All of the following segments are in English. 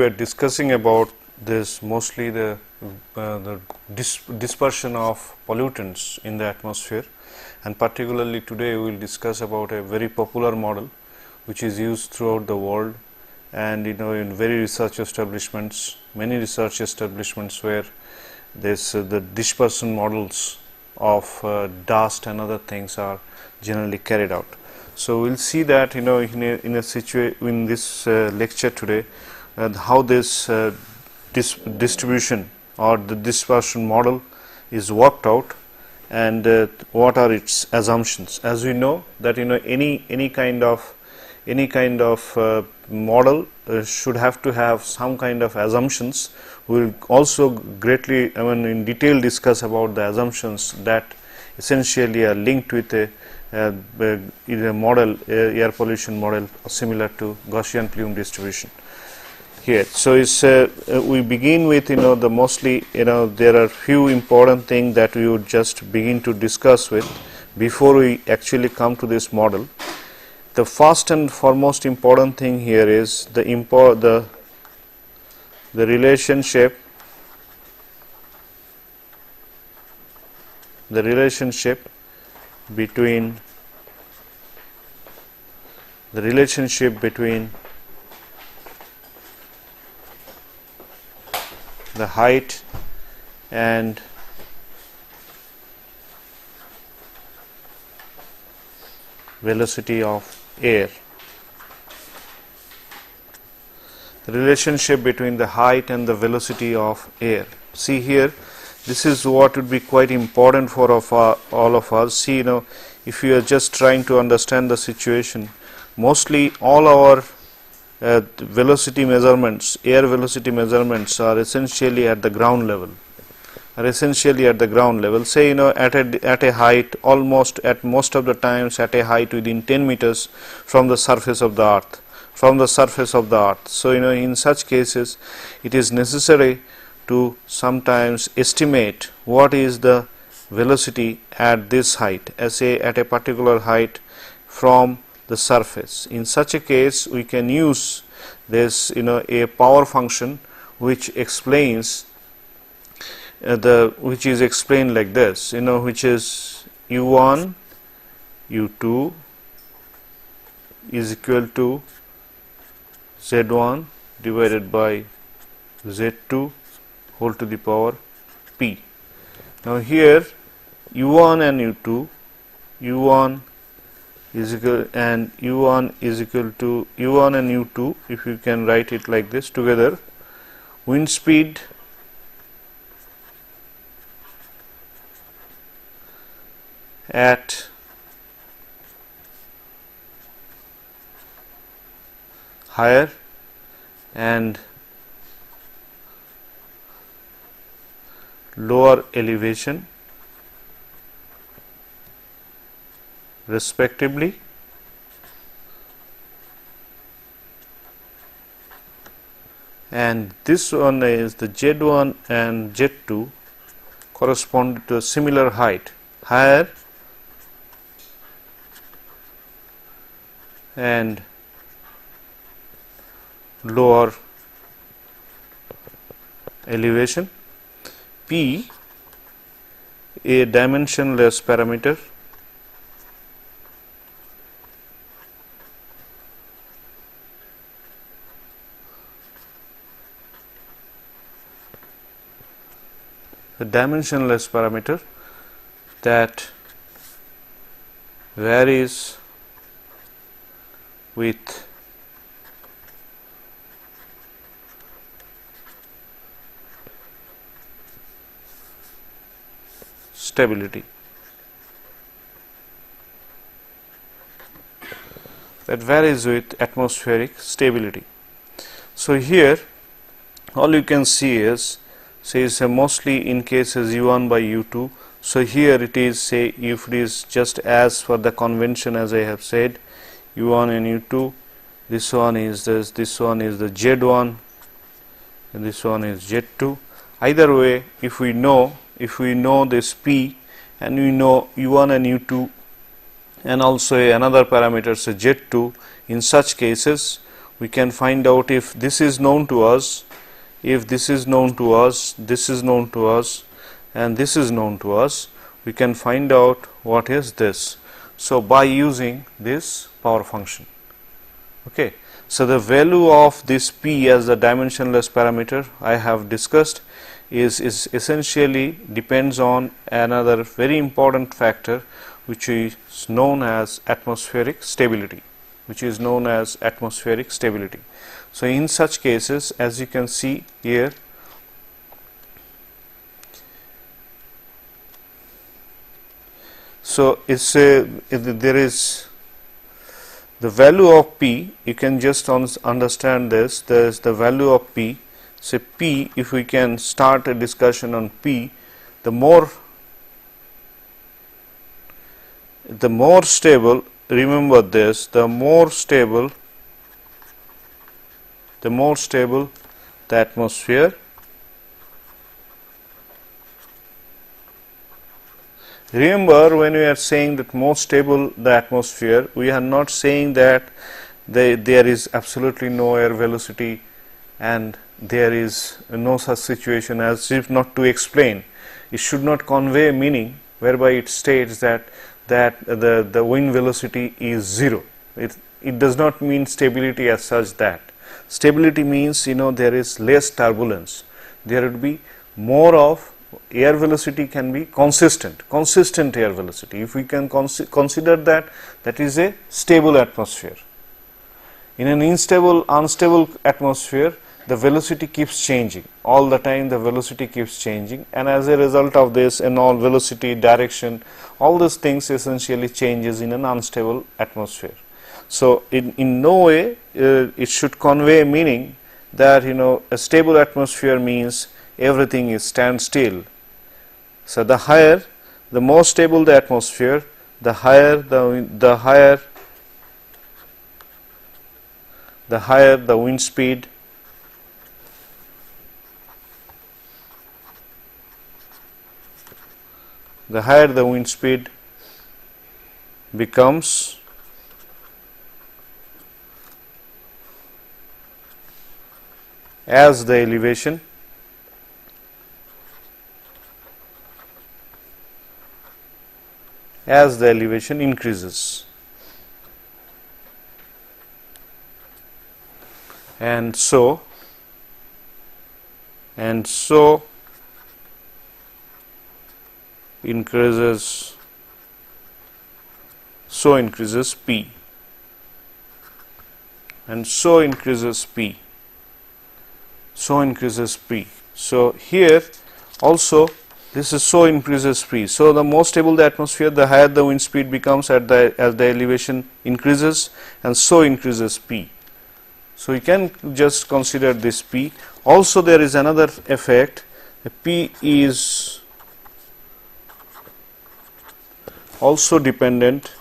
we are discussing about this mostly the dispersion of pollutants in the atmosphere, and particularly today we will discuss about a very popular model which is used throughout the world, and in very research establishments, many research establishments where this the dispersion models of dust and other things are generally carried out. So we will see that in this lecture today how this distribution or the dispersion model is worked out, and what are its assumptions. As we know that any kind of model should have to have some kind of assumptions. We will also greatly in detail discuss about the assumptions that essentially are linked with a model, air pollution model similar to Gaussian plume distribution here. So we begin with the mostly there are few important things that we would just begin to discuss with before we actually come to this model. The first and foremost important thing here is the relationship between the height and velocity of air. The relationship between the height and the velocity of air. See here, this is what would be quite important for all of us. See, if you are just trying to understand the situation, mostly all our velocity measurements, air velocity measurements, are essentially at the ground level. Say at a height, almost at most of the times at a height within 10 meters from the surface of the earth. So in such cases it is necessary to sometimes estimate what is the velocity at this height, at a particular height from the surface. In such a case we can use this a power function which explains which is explained like this, which is u1 u2 is equal to z1 divided by z2 whole to the power p. Now here u1 and u2, u1 is equal and u1 is equal to u1 and u2, if you can write it like this together, wind speed at higher and lower elevation respectively, and this one is the Z1 and Z2 correspond to a similar height, higher and lower elevation. P, a dimensionless parameter, that varies with stability. That varies with atmospheric stability. So here all you can see is says mostly in cases u1 by u2. So here it is, say if it is just as for the convention as I have said, u1 and u2, this one is the z1 and this one is z2. Either way, if we know this p and we know u1 and u2 and also another parameter, so z2, in such cases we can find out if this is known to us, if this is known to us, this is known to us, and this is known to us, we can find out what is this. So, by using this power function. Okay. So, the value of this P as the dimensionless parameter I have discussed is essentially depends on another very important factor, which is known as atmospheric stability, So, in such cases, as you can see here, so there is the value of P. You can just understand this. There is the value of P. Say P, if we can start a discussion on P, the more stable, remember this, the more stable the atmosphere, remember when we are saying that more stable the atmosphere, we are not saying that there is absolutely no air velocity and there is no such situation, as if not to explain. It should not convey a meaning whereby it states that the wind velocity is 0. It does not mean stability as such. That stability means, there is less turbulence, there would be more of air velocity, can be consistent air velocity. If we can consider that is a stable atmosphere. In an unstable atmosphere, the velocity keeps changing all the time, the velocity keeps changing, and as a result of this, and all velocity, direction, all those things essentially changes in an unstable atmosphere. So, in no way it should convey a meaning that a stable atmosphere means everything is standstill. So, the more stable the atmosphere, the higher the wind speed, becomes, as the elevation increases, and so increases P, and so increases P. So, here also this is so increases P. So, the more stable the atmosphere, the higher the wind speed becomes as the elevation increases, and so increases P. So, you can just consider this P. Also, there is another effect. P is also dependent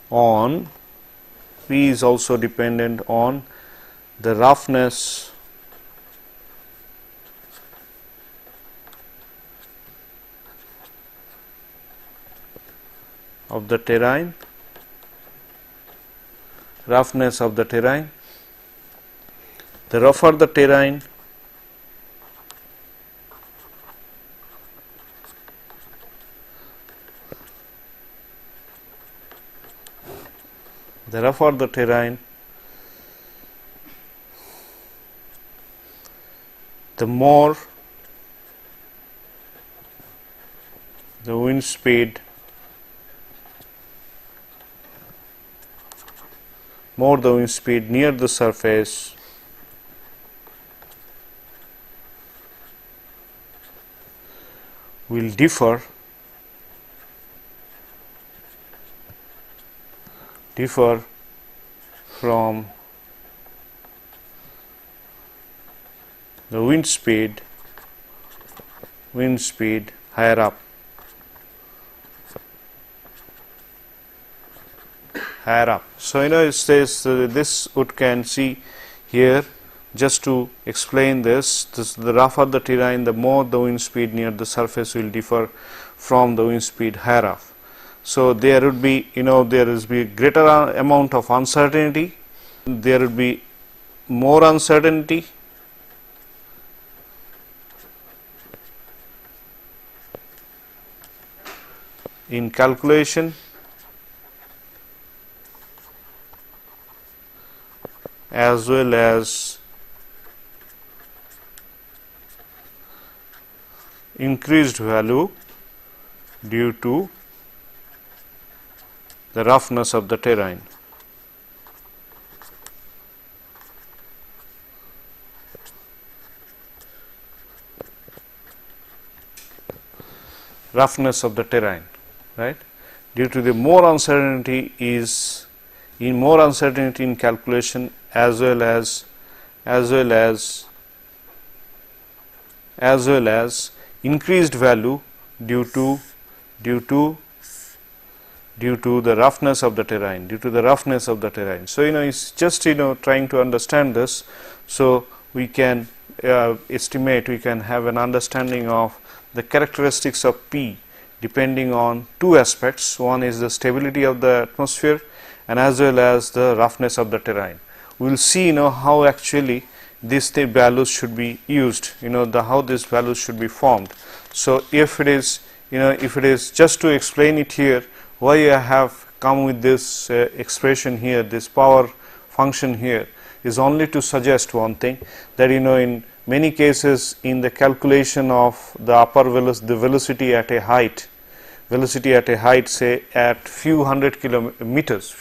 on the roughness of the terrain. The rougher the terrain, the more the wind speed near the surface will differ from the wind speed higher up. So, it says this would can see here, just to explain this, the rougher the terrain, the more the wind speed near the surface will differ from the wind speed higher up. So there would be, there is be greater amount of uncertainty, there would be more uncertainty, in calculation, as well as increased value due to the roughness of the terrain. Roughness of the terrain, right? Due to the more uncertainty in calculation, as well as increased value due to the roughness of the terrain. So it's just trying to understand this, so we can estimate, we can have an understanding of the characteristics of P depending on two aspects. One is the stability of the atmosphere and as well as the roughness of the terrain. We will see how actually these values should be used, how these values should be formed. So if it is just to explain it here, why I have come with this expression here, this power function here, is only to suggest one thing, that in many cases in the calculation of the upper velocity at a height, say at few hundred meters,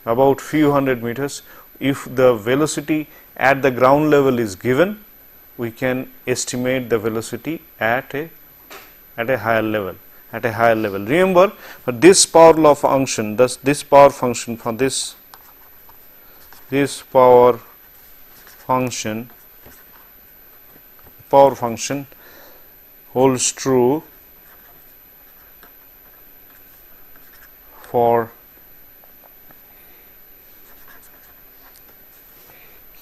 about few hundred meters, if the velocity at the ground level is given, we can estimate the velocity at a higher level. Remember, for this power law function, this power function holds true for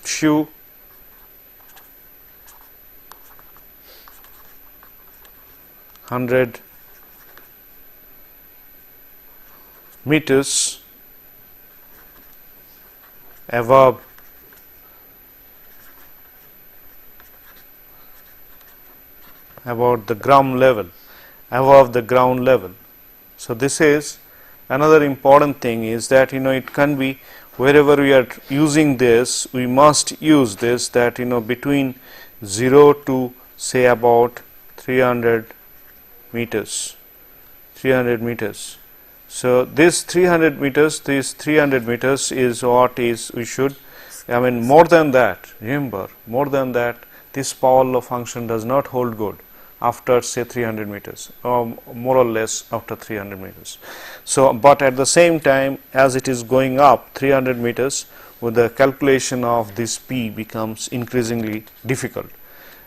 few hundred meters above the ground level. So this is another important thing, is that it can be wherever we are using this, we must use this, that between 0 to say about 300 meters. So this 300 meters is what is we should, more than that, remember, more than that, this power law function does not hold good after say 300 meters, or more or less after 300 meters. So but at the same time, as it is going up 300 meters, with the calculation of this P becomes increasingly difficult,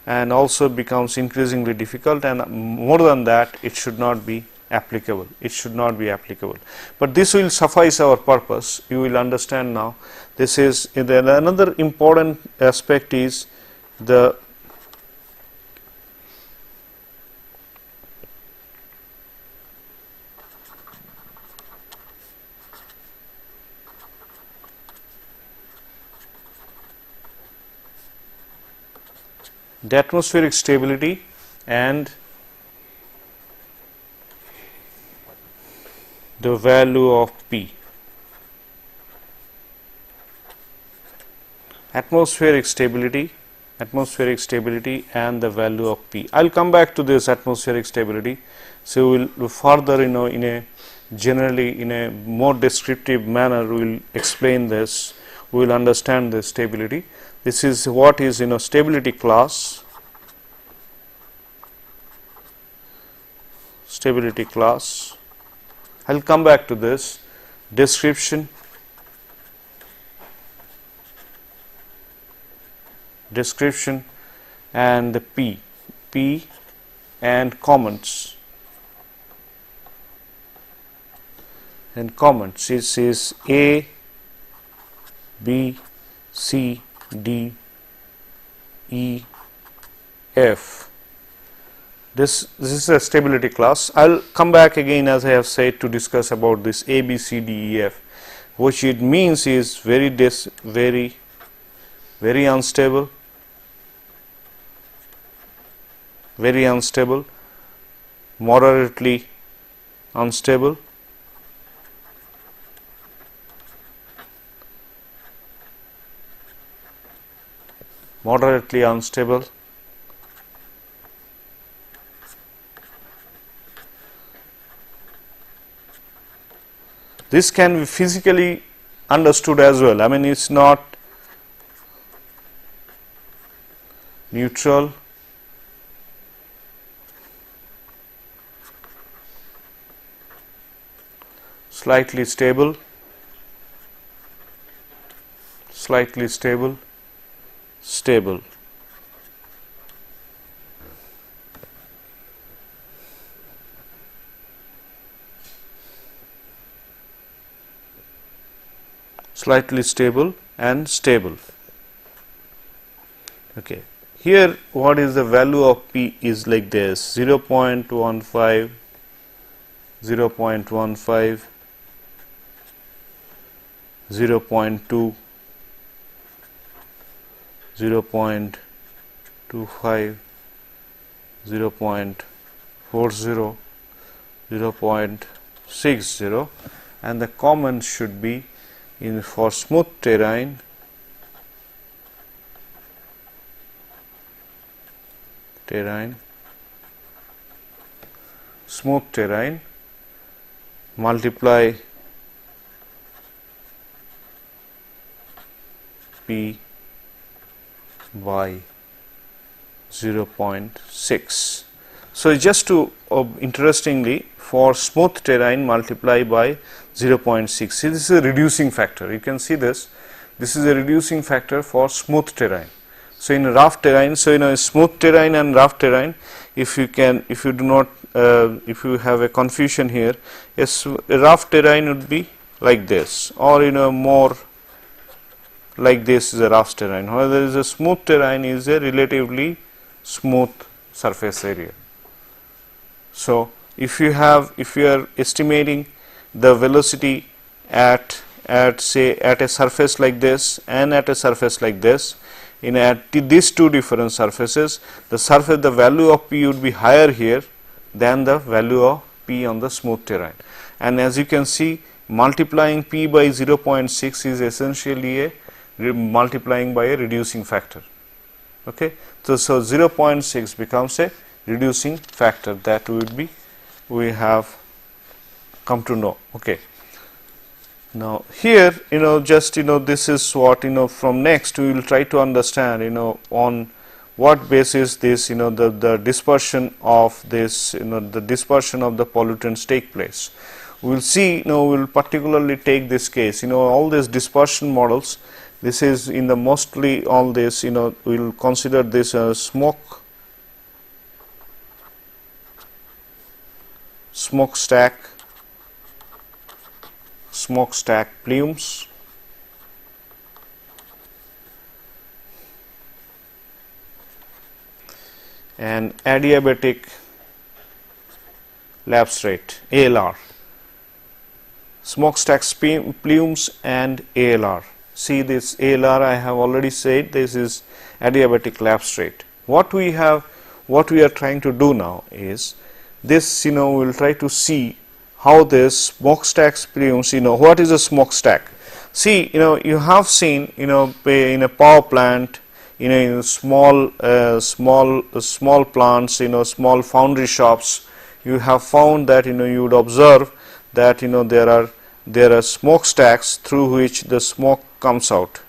and more than that, it should not be applicable. But this will suffice our purpose. You will understand now. This is another important aspect, is the atmospheric stability and the value of P. Atmospheric stability and the value of P. I will come back to this atmospheric stability. So we will further, in a more descriptive manner, we will explain this. We will understand the stability. This is what is stability class. I will come back to this. Description and the P and comments. This is A, B, C, D, E, F. This is a stability class. I will come back again, as I have said, to discuss about this A, B, C, D, E, F, which it means is very unstable, moderately unstable, This can be physically understood as well. I mean, it is not neutral, slightly stable, stable. Slightly stable and stable. Okay. Here what is the value of P is like this: 0.15, 0.15, 0.2, 0.25, 0.40, 0.60, and the common should be in for smooth terrain, smooth terrain, multiply P by 0.6. So, just to interestingly, for smooth terrain multiply by 0.6. See, this is a reducing factor. You can see this. This is a reducing factor for smooth terrain. So, in rough terrain, so smooth terrain and rough terrain, if you do not, if you have a confusion here, a rough terrain would be like this, or more like this is a rough terrain. While there is a smooth terrain is a relatively smooth surface area. So, if you are estimating the velocity at say at a surface like this and at a surface like this, at these two different surfaces, the value of P would be higher here than the value of P on the smooth terrain. And as you can see, multiplying P by 0.6 is essentially a multiplying by a reducing factor. Okay. So 0.6 becomes a reducing factor that we have come to know. Okay. Now here just this is what from next we will try to understand on what basis this the dispersion of this the dispersion of the pollutants take place. We will see we will particularly take this case all these dispersion models. This is in the mostly all this we will consider this as smokestack plumes, and adiabatic lapse rate ALR, smokestack plumes and ALR. See this ALR, I have already said this is adiabatic lapse rate. What we are trying to do now is this we will try to see how this smokestack plumes, what is a smokestack? See, you have seen, in a power plant, in small plants, small foundry shops, you have found that, you would observe that, there are smokestacks through which the smoke comes out.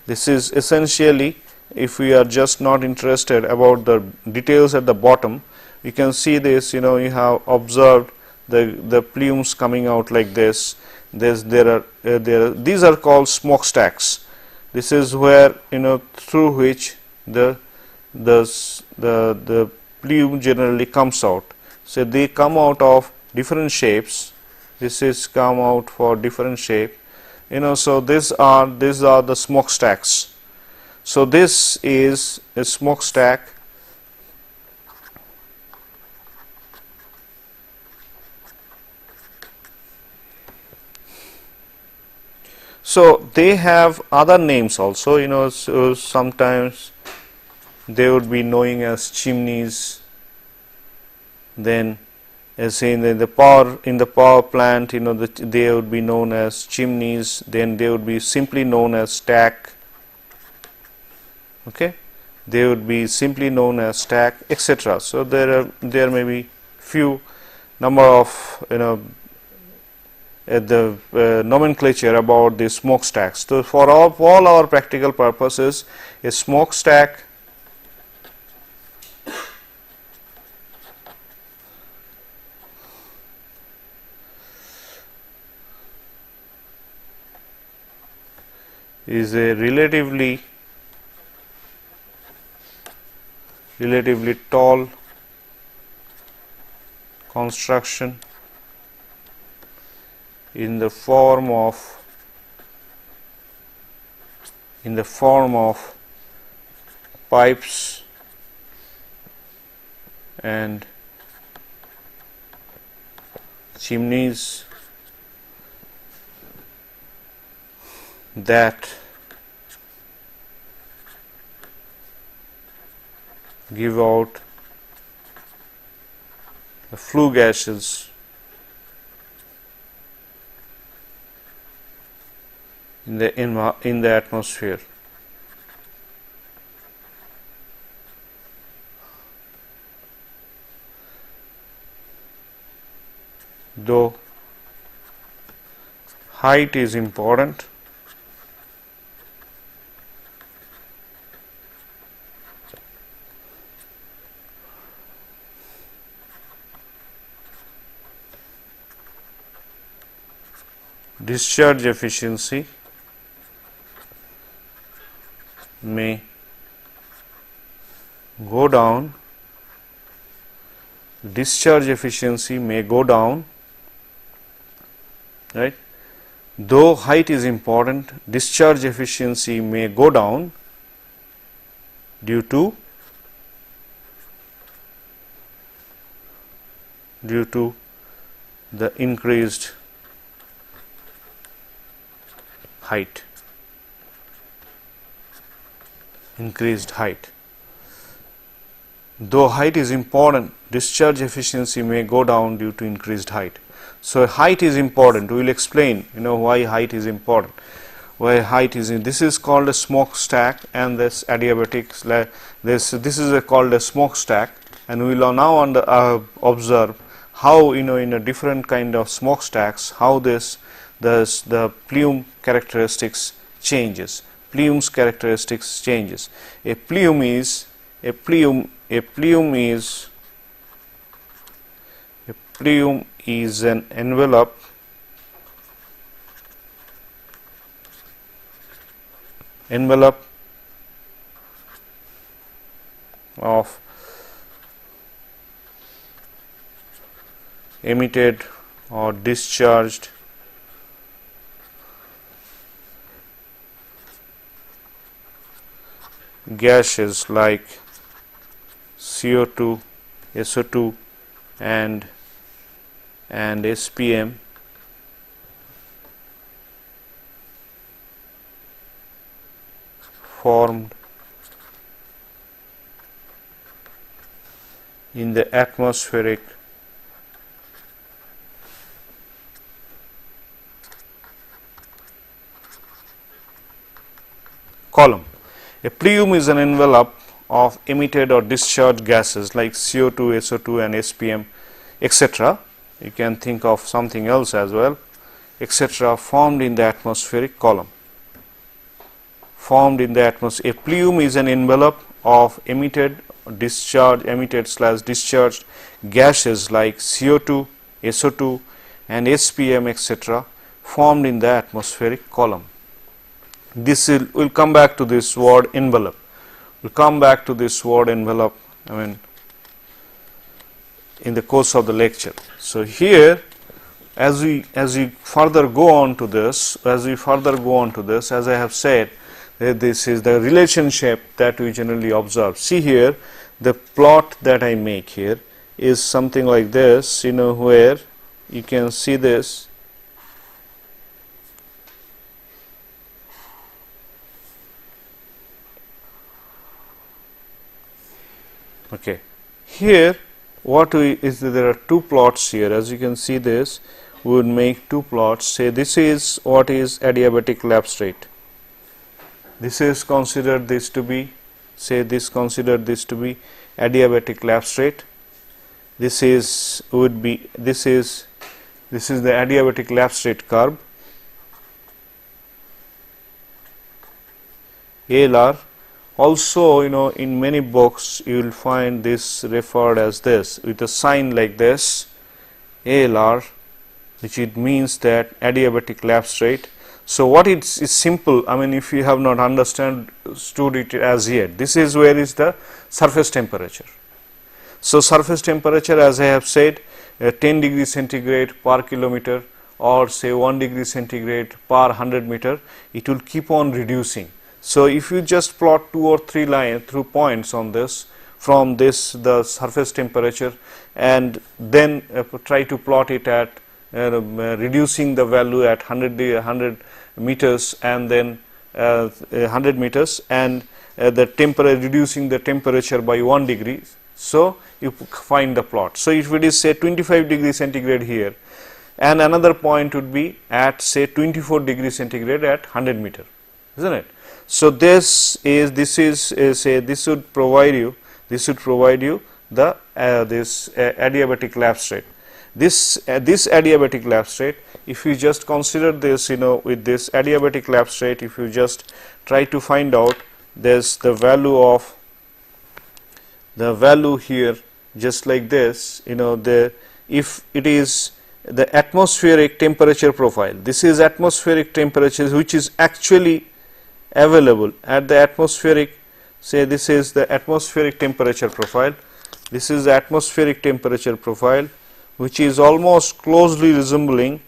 This is essentially, if we are just not interested about the details at the bottom, you can see this, you have observed the plumes coming out like this. These are called smokestacks. This is where through which the plume generally comes out. So they come out of different shapes. This is come out for different shape. So these are the smokestacks. So this is a smokestack. So they have other names also, you know, so sometimes they would be known as chimneys. Then as in the power plant, you know, they would be known as chimneys. Then they would be simply known as stack. Okay, they would be simply known as stack, etc. So there may be few number of, you know, the nomenclature about the smokestacks. So for all our practical purposes, a smokestack is a relatively tall construction in the form of pipes and chimneys that give out the flue gases in the atmosphere. Though height is important, discharge efficiency may go down. Discharge efficiency may go down, right? Though height is important, discharge efficiency may go down due to the increased height. Though height is important, discharge efficiency may go down due to increased height. So height is important. We will explain, you know, why height is important. Why height is in. This is called a smokestack, and this adiabatic. This is called a smokestack, and we will now observe how, you know, in a different kind of smokestacks, how the plume characteristics changes. Plume's characteristics changes. A plume is an envelope of emitted or discharged gases like CO2, SO2 and SPM formed in the atmospheric column. A plume is an envelope of emitted or discharged gases like CO2, SO2 and SPM, etc. You can think of something else as well, etc. formed in the atmospheric column. A plume is an envelope of emitted discharged gases like CO2, SO2 and SPM, etc. formed in the atmospheric column. We'll come back to this word envelope. I mean, in the course of the lecture. So here, as we further go on to this, as I have said, this is the relationship that we generally observe. See here, the plot that I make here is something like this, you know, where you can see this. Okay. Here what we is that there are two plots here. As you can see this, we would make two plots. Say this is what is adiabatic lapse rate. This is considered this to be, say this considered this to be adiabatic lapse rate. This is would be this is the adiabatic lapse rate curve, ALR. Also, in many books you will find this referred as this with a sign like this, ALR, which it means that adiabatic lapse rate. So what is simple, I mean, if you have not understood it as yet, this is where is the surface temperature. So surface temperature, as I have said, 10 degrees centigrade per kilometer, or say 1 degree centigrade per 100 meter, it will keep on reducing. So if you just plot 2 or 3 lines through points on this, from this the surface temperature, and then try to plot it at reducing the value at 100 meters, and then 100 meters, and reducing the temperature by 1 degree. So you find the plot. So if it is say 25 degrees centigrade here, and another point would be at say 24 degrees centigrade at 100 meter, isn't it? So this would provide you the this adiabatic lapse rate. This adiabatic lapse rate, if you just consider this, with this adiabatic lapse rate, if you just try to find out, there's the value here, just like this, if it is the atmospheric temperature profile, this is atmospheric temperature which is actually available at the atmospheric, say this is the atmospheric temperature profile, this is the atmospheric temperature profile, which is almost closely resembling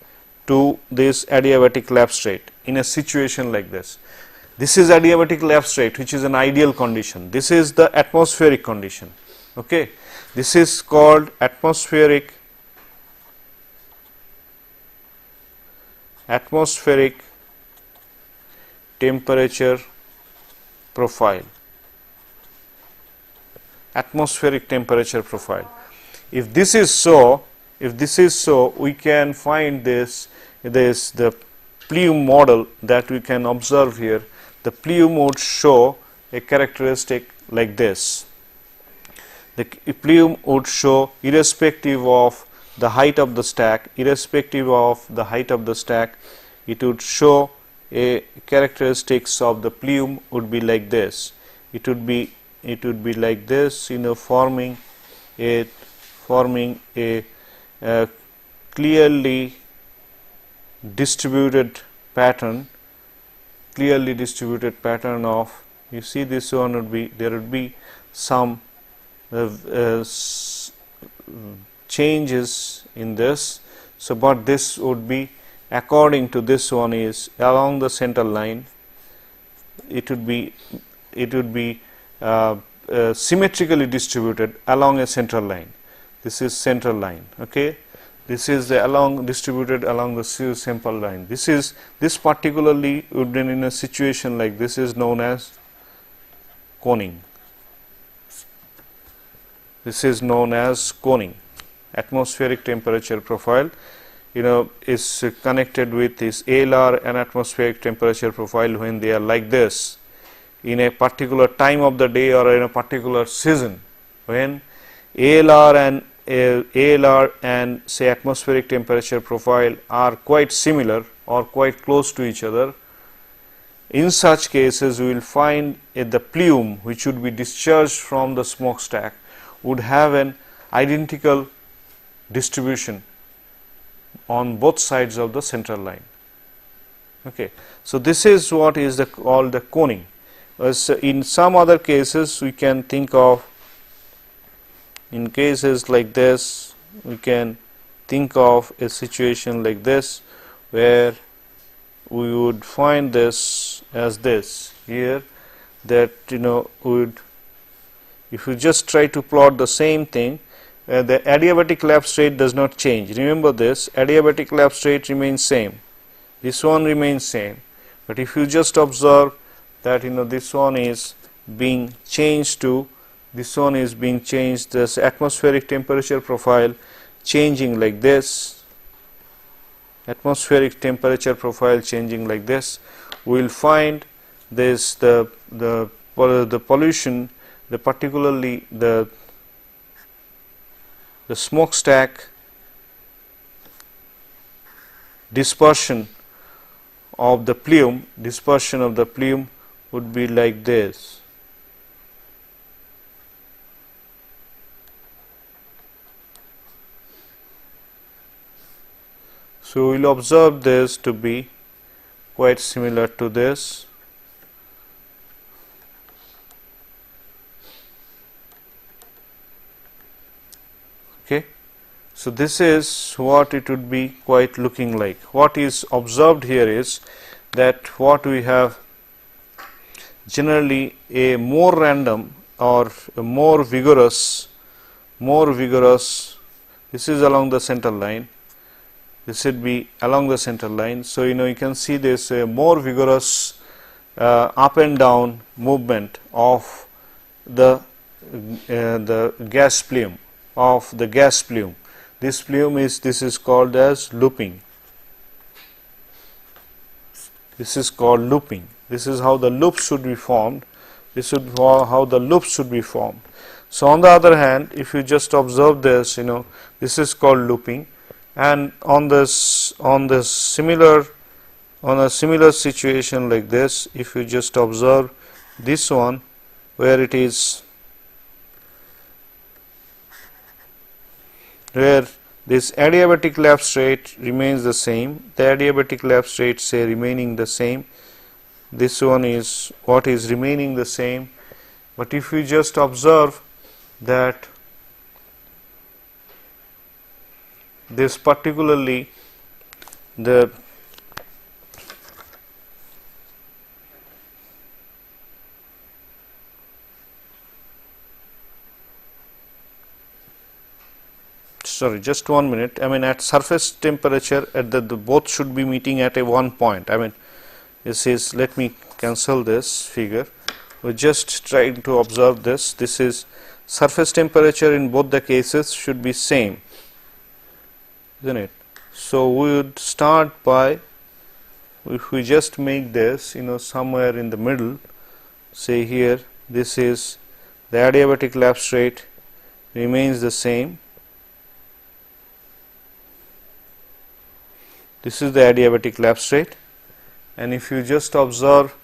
to this adiabatic lapse rate in a situation like this. This is adiabatic lapse rate, which is an ideal condition. This is the atmospheric condition. Okay, this is called atmospheric temperature profile. Atmospheric temperature profile. If this is so, we can find the plume model that we can observe here. The plume would show a characteristic like this. The plume would show, irrespective of the height of the stack, it would show a characteristics of the plume would be like this. It would be like this, forming a clearly distributed pattern of, you see this one would be, there would be some changes in this. So but this would be, according to this one, is along the center line, it would be symmetrically distributed along a central line. This is central line. Okay, this is the distributed along the central line. This particularly would be in a situation like this is known as coning. This is known as coning. Atmospheric temperature profile, is connected with this ALR and atmospheric temperature profile when they are like this in a particular time of the day or in a particular season, when ALR and say atmospheric temperature profile are quite similar or quite close to each other. In such cases, we will find the plume which would be discharged from the smokestack would have an identical distribution on both sides of the central line. Okay, so this is what is called the coning. In some other cases, we can think of, in cases like this, we can think of a situation like this, where we would find this as this here, that if you just try to plot the same thing, the adiabatic lapse rate does not change. Remember this, adiabatic lapse rate remains same, this one remains same, but if you just observe that this one is being changed to this one is being changed, this atmospheric temperature profile changing like this, atmospheric temperature profile changing like this. We will find this the pollution, particularly the smokestack dispersion of the plume, would be like this. So we will observe this to be quite similar to this. Okay. So this is what it would be quite looking like. What is observed here is that what we have generally a more random or a more vigorous, this is along the center line, this should be along the center line. So you can see this more vigorous up and down movement of the gas plume, This is called as looping. This is called looping. This is how the loops should be formed. So on the other hand, if you just observe this, this is called looping, and on a similar situation like this, if you just observe this one, where it is, where this adiabatic lapse rate remains the same, the adiabatic lapse rate say remaining the same, this one is what is remaining the same. But if you just observe that this particularly the sorry, just 1 minute. At surface temperature, at the both should be meeting at a one point. This is, let me cancel this figure. We're just trying to observe this. This is surface temperature in both the cases should be same, isn't it? So we would start by, if we just make this, somewhere in the middle, say here, this is the adiabatic lapse rate remains the same. This is the adiabatic lapse rate, and if you just observe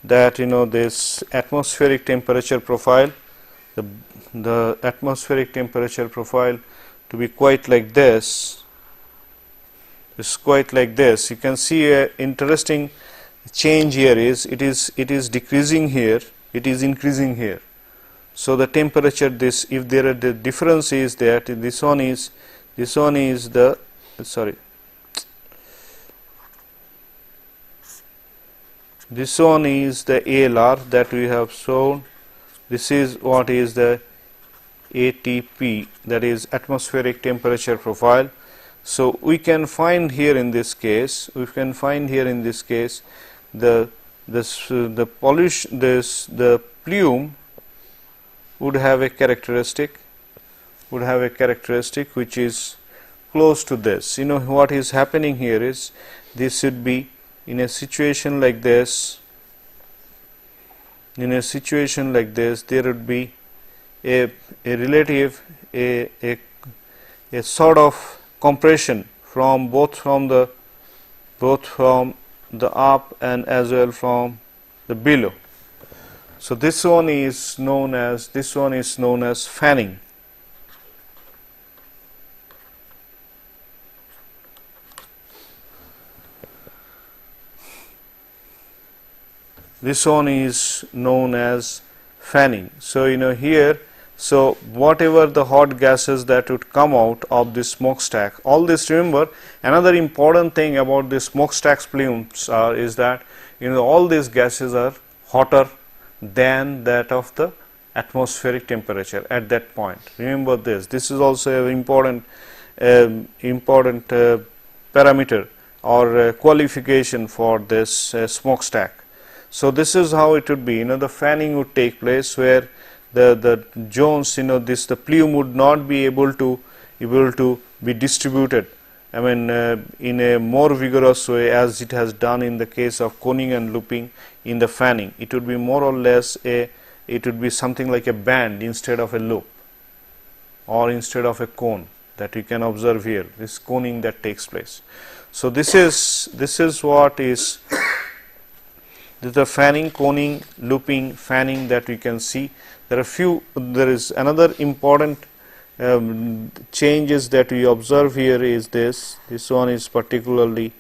that this atmospheric temperature profile, the atmospheric temperature profile to be quite like this, you can see a interesting change here is it is decreasing here, it is increasing here. So the temperature, if there are the difference is that this one is the this one is the ALR that we have shown. This is what is the ATP, that is atmospheric temperature profile. So we can find here in this case, the plume would have a characteristic which is close to this. What is happening here is this should be in a situation like this. There would be a relative a sort of compression from both from the up and as well from the below. So this one is known as fanning. This one is known as fanning. So here, so whatever the hot gases that would come out of this smokestack, all this, remember, another important thing about the smokestack plumes is that all these gases are hotter than that of the atmospheric temperature at that point. Remember this. This is also an important parameter or qualification for this smokestack. So this is how it would be. The fanning would take place, where the zones, you know, this the plume would not be able to be distributed, I mean, in a more vigorous way as it has done in the case of coning and looping in the fanning. It would be more or less it would be something like a band instead of a loop, or instead of a cone that you can observe here, this coning that takes place. So this is what is the fanning, coning, looping, fanning that we can see. There is another important changes that we observe here is this one is particularly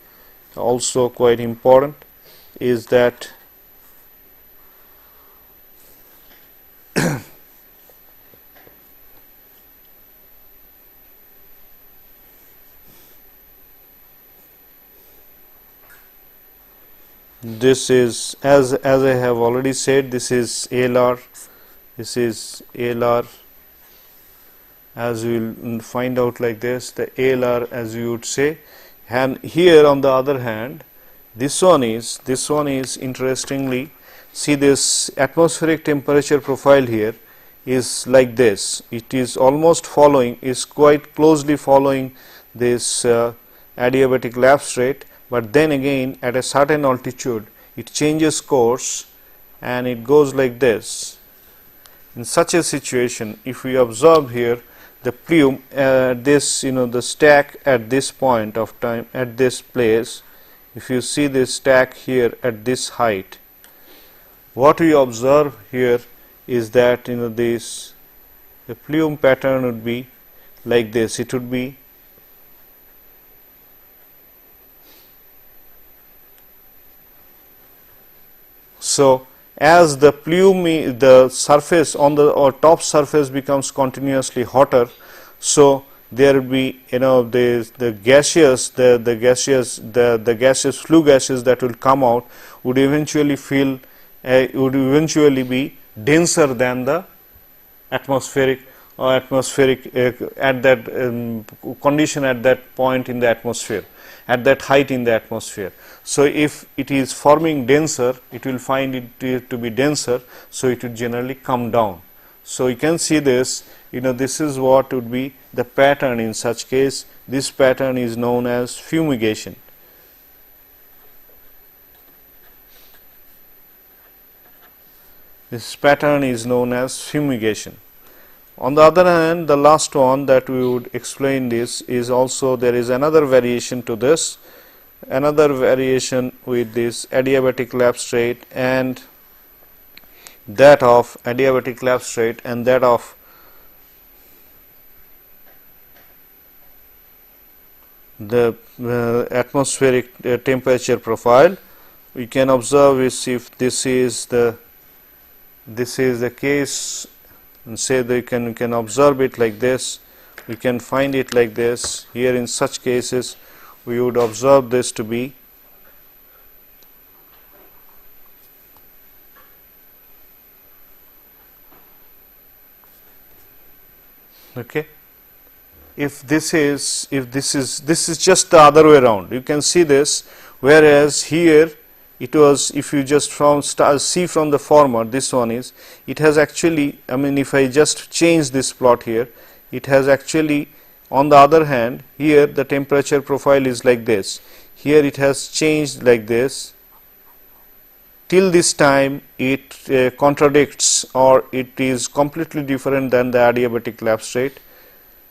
also quite important, is that this is, as I have already said, this is ALR, as we will find out like this, the ALR as you would say. And here on the other hand, this one is interestingly, see this atmospheric temperature profile here is like this. It is almost following, is quite closely following this adiabatic lapse rate, but then again at a certain altitude it changes course and it goes like this. In such a situation, if we observe here the plume, this, you know, the stack at this point of time, at this place, if you see this stack here at this height, what we observe here is that, you know, this the plume pattern would be like this. It would be so. As the plume, the surface on the or top surface becomes continuously hotter, so there will be, you know, the gaseous flue gases that will come out would eventually be denser than the atmospheric at that condition at that point in the atmosphere, at that height in the atmosphere. So if it is forming denser, it will find it to be denser, so it would generally come down. So you can see this, you know, this is what would be the pattern in such case. This pattern is known as fumigation. This pattern is known as fumigation. On the other hand, the last one that we would explain this is also there is another variation to this, another variation with this adiabatic lapse rate and that of adiabatic lapse rate and that of the atmospheric temperature profile. We can observe is if this is the case, and say that we can observe it like this, we can find it like this. Here in such cases we would observe this to be okay. If this is just the other way around, you can see this, whereas here it was, if you just see from the former, this one is, it has actually, I mean, if I just change this plot here, it has actually, on the other hand, here the temperature profile is like this, here it has changed like this. Till this time it contradicts, or it is completely different than the adiabatic lapse rate.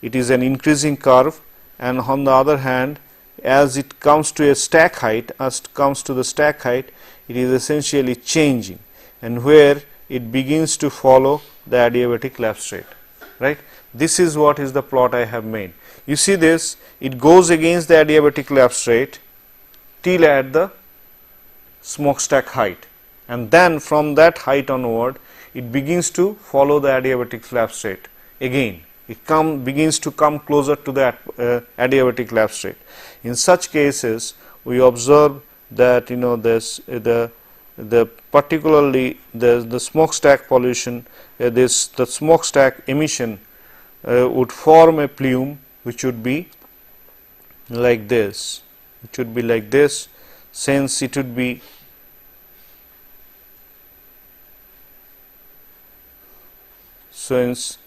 It is an increasing curve, and on the other hand, as it comes to a stack height, it is essentially changing, and where it begins to follow the adiabatic lapse rate, right. This is what is the plot I have made. You see this, it goes against the adiabatic lapse rate till at the smokestack height, and then from that height onward it begins to follow the adiabatic lapse rate again. It begins to come closer to the adiabatic lapse rate. In such cases, we observe that, you know, this particularly the smokestack pollution, the smokestack emission would form a plume which would be like this. It would be like this, since it would be since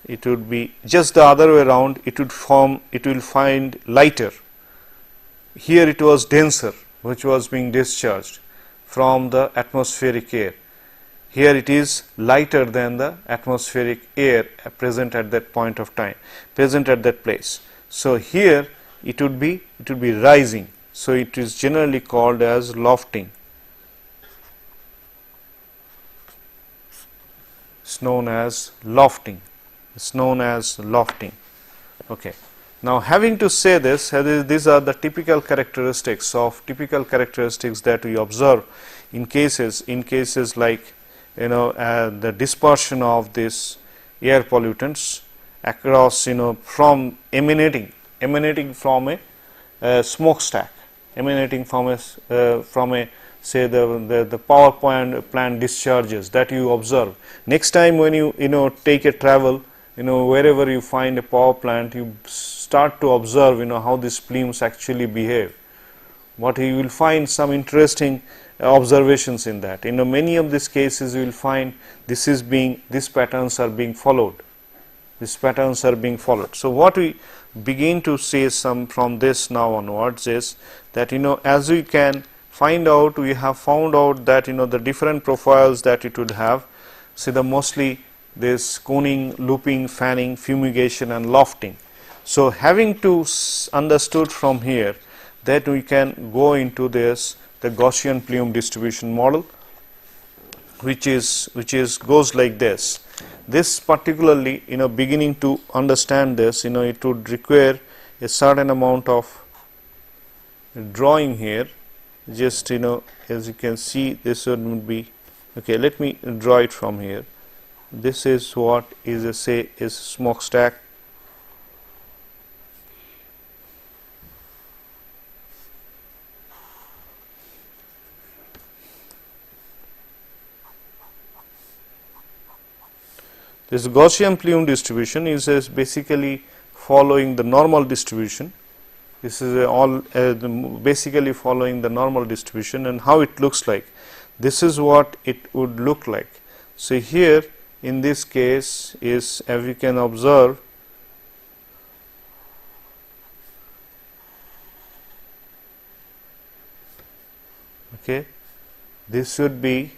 it would be just the other way around, it will find lighter. Here it was denser, which was being discharged from the atmospheric air. Here it is lighter than the atmospheric air present at that point of time, present at that place. So here it would be rising. So it is generally called as lofting. It's known as lofting. It's known as lofting. Okay. Now, having to say this, these are the typical characteristics that we observe in cases like the dispersion of this air pollutants across from emanating from a smokestack, emanating from a say the power plant discharges that you observe. Next time when you take a travel, wherever you find a power plant, you start to observe how these plumes actually behave. What you will find some interesting observations in that. Many of these cases you will find these patterns are being followed. These patterns are being followed. So what we begin to say from this now onwards is that as we can find out, we have found out that the different profiles that it would have. See, mostly this coning, looping, fanning, fumigation and lofting. So having to understood from here that we can go into the Gaussian plume distribution model, which goes like this. This particularly beginning to understand this, it would require a certain amount of drawing here. Just as you can see, this would be okay. Let me draw it from here. This is what is is smokestack. This Gaussian plume distribution is basically following the normal distribution. This is basically following the normal distribution, and how it looks like. This is what it would look like. So here in this case is, as we can observe, okay, this should be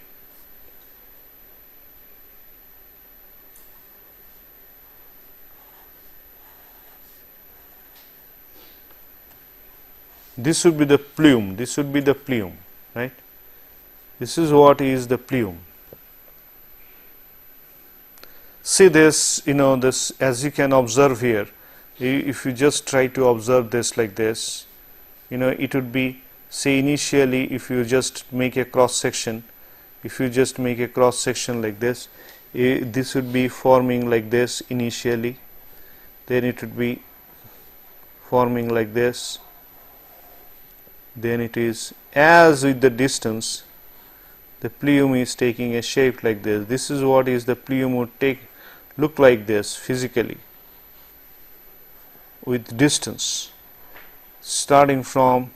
this would be the plume. This would be the plume, right? This is what is the plume. See this, this, as you can observe here, if you just try to observe this like this, it would be, say initially, if you just make a cross section, like this, this would be forming like this initially, then it would be forming like this, then it is, as with the distance, the plume is taking a shape like this. This is what is the plume would look like this physically with distance, starting from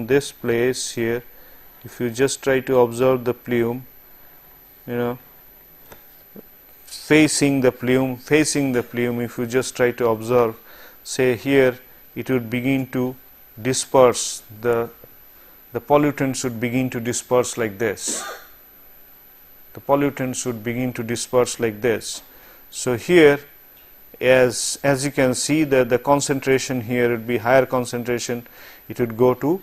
this place here. If you just try to observe the plume, facing the plume, if you just try to observe, say here, it would begin to disperse, the pollutants would begin to disperse like this. The pollutants would begin to disperse like this. So here, as you can see, that the concentration here would be higher concentration, it would go to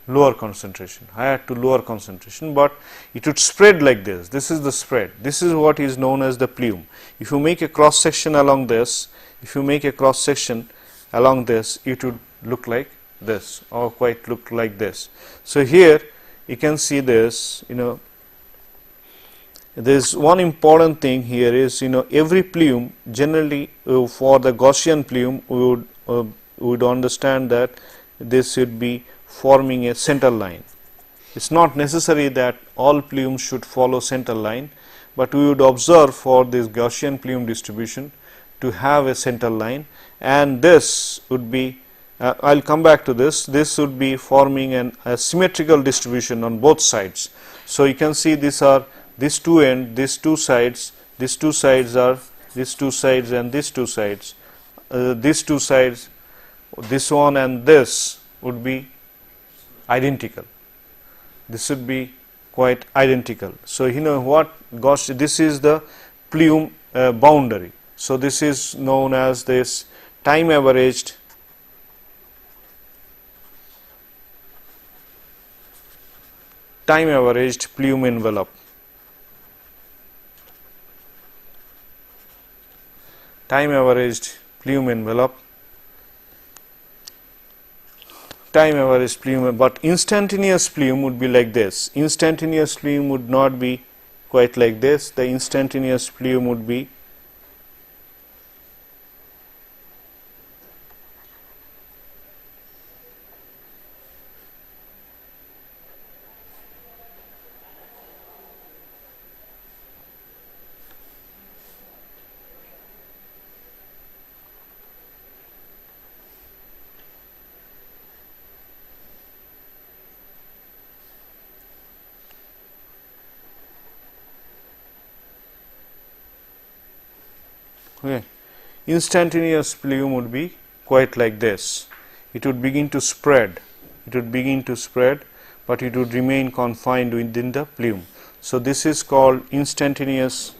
lower concentration, higher to lower concentration, but it would spread like this. This is the spread. This is what is known as the plume. If you make a cross section along this, it would look like this, or quite look like this. So here you can see this, there's one important thing here is, every plume generally, for the Gaussian plume, we would understand that this should be forming a center line. It's not necessary that all plumes should follow center line, but we would observe for this Gaussian plume distribution to have a center line, and this would be, I'll come back to this, would be forming a symmetrical distribution on both sides. So you can see these are these two end, these two sides are these two sides and these two sides. These two sides, this one and this would be identical. This would be quite identical. So you know what Gaussian, this is the plume boundary. So this is known as this time averaged plume envelope. Time averaged plume envelope. Time averaged plume, but instantaneous plume would be like this. Instantaneous plume would not be quite like this. The instantaneous plume would be okay. Instantaneous plume would be quite like this. It would begin to spread. It would begin to spread, but it would remain confined within the plume. So this is called instantaneous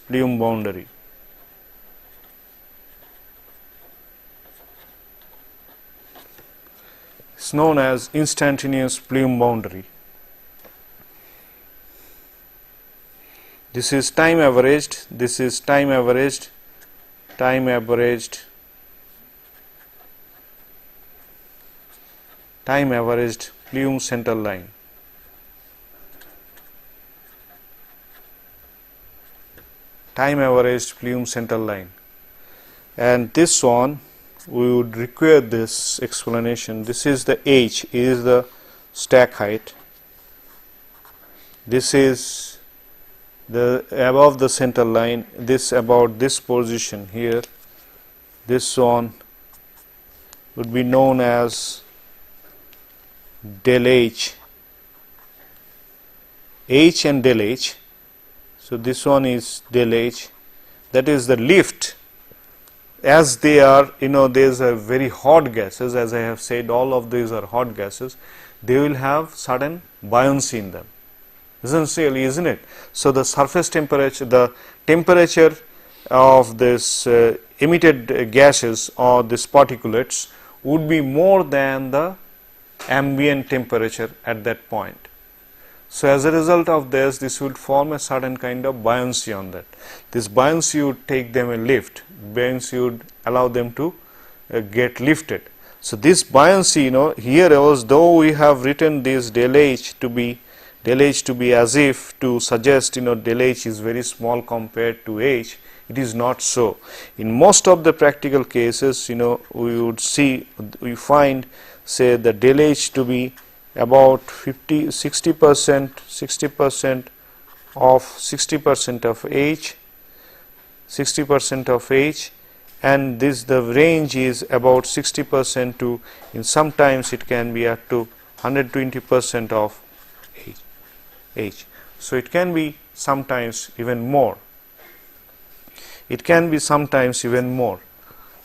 plume boundary. It's known as instantaneous plume boundary. This is time averaged, this is time averaged plume center line. Time averaged plume center line. And this one, we would require this explanation. This is the H, is the stack height. This is the above the center line, this about this position here. This one would be known as del H. H and del H. So this one is del H. That is the lift. As they are, you know, these are very hot gases, as I have said, all of these are hot gases. They will have certain buoyancy in them, essentially, isn't it? So the surface temperature, the temperature of this emitted gases or these particulates would be more than the ambient temperature at that point. So as a result of this, this would form a certain kind of buoyancy on that. This buoyancy would take them a lift. Buoyancy would allow them to get lifted. So this buoyancy, you know, here was, though we have written this del H to be as if to suggest, you know, del H is very small compared to H. It is not so. In most of the practical cases, you know, we would see, we find, say, the del H to be about 60% of H, 60% of H, and this, the range is about 60% to, in sometimes it can be up to 120% of H. So it can be sometimes even more. It can be sometimes even more.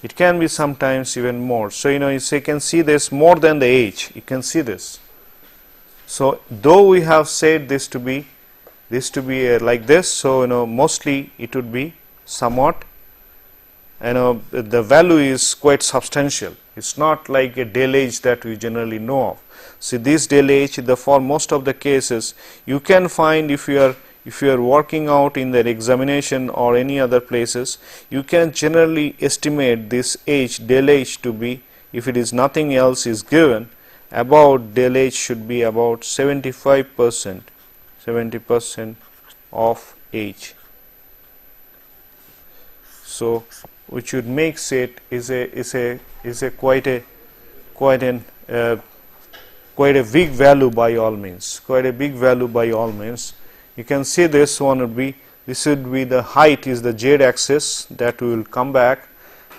It can be sometimes even more. So you know, you can see this more than the H. You can see this. So though we have said this to be like this, so you know, mostly it would be somewhat, you know, the value is quite substantial. It's not like a del H that we generally know of. See, this del H, for most of the cases, you can find, if you are working out in the examination or any other places, you can generally estimate this H, del H, to be, if it is nothing else is given, about del H should be about 70% of H. So which would makes it is a quite a big value by all means. Quite a big value by all means. You can see this one would be This would be the height is the z axis that we will come back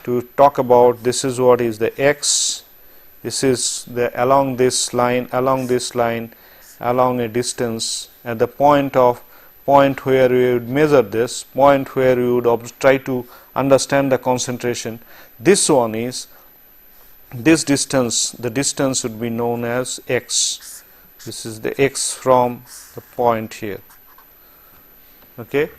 to talk about. This is what is the x, this is the along this line, along a distance at the point where we would measure this, point where we would try to understand the concentration. This one is this distance, the distance would be known as x. This is the x from the point here, okay,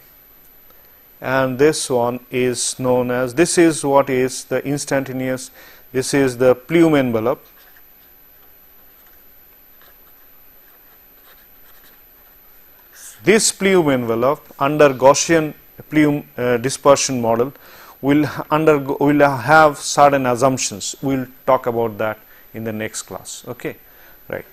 and this one is known as, this is what is the instantaneous, this is the plume envelope. This plume envelope under Gaussian plume dispersion model will have certain assumptions. We will talk about that in the next class. Okay, right.